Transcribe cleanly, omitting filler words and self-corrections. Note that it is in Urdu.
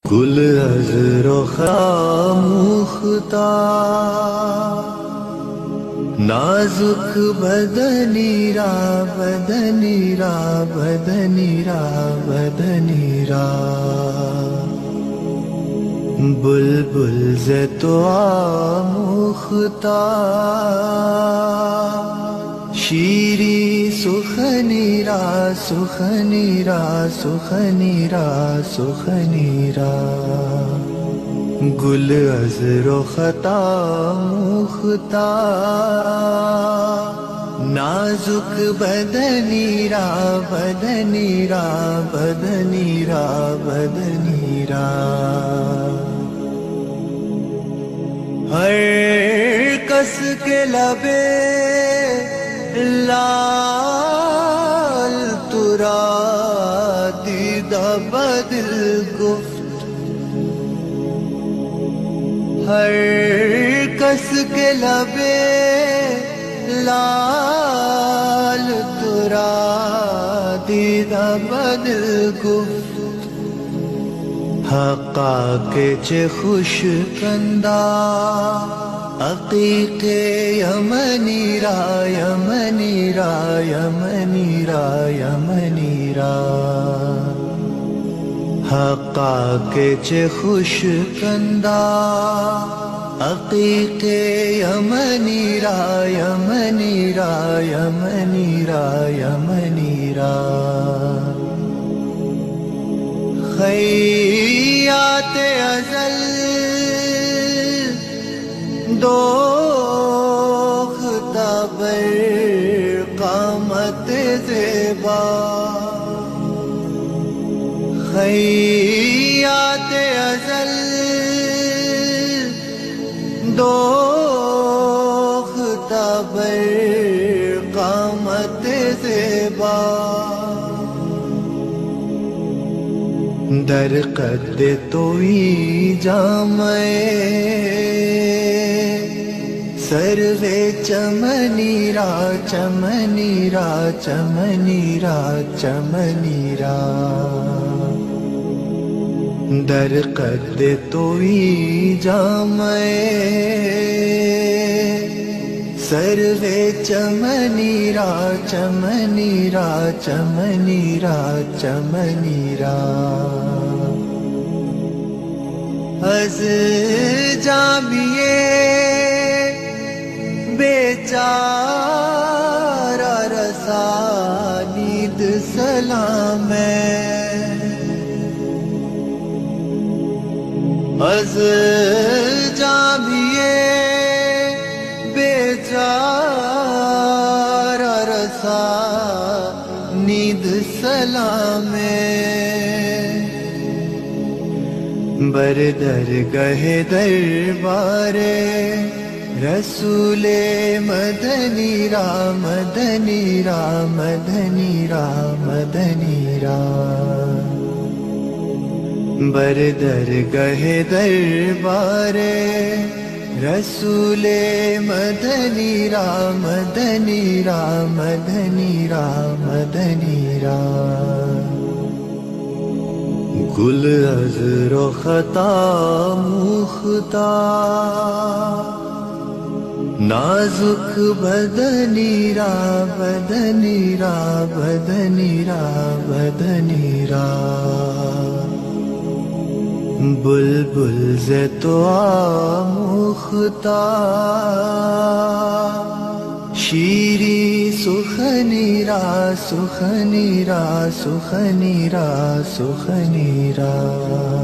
گل از رخ آموختا نازک بدنی را بدنی را بدنی را بدنی را بلبل ز تو آموختا شیری سخنی را سخنی را سخنی را سخنی را گل از رخت آموختا نازک بدنی را بدنی را بدنی را بدنی را ہر کس کے لبے لال ترا دیدہ بدل گفت ہر کس کے لبے لال ترا دیدہ بدل گفت حقا کے چے خوش کندہ عقیق یمنی را یمنی را یمنی را یمنی را حقا کے چے خوش کندہ عقیق یمنی را یمنی را یمنی را یمنی را خیات ازل دوختا بر قامت زیبا خیات ازل دوختا بر قامت زیبا در قد توئی جامعے سروے چمنی را چمنی را چمنی را چمنی را در قد توئی جامعے سروے چمنی را چمنی را چمنی را چمنی را از جامیے بیچارہ رسانید سلام از جامیے بیچارہ رسانید سلام بردر گہ دربار رسول مدنی را مدنی را مدنی را مدنی را بردر گہ دربار رسول مدنی را مدنی را مدنی را مدنی را گل از رخت آموختا نازک بدنی را بدنی را بدنی را بدنی را بلبل ز تو آموختا شیری سخنی را سخنی را سخنی را سخنی را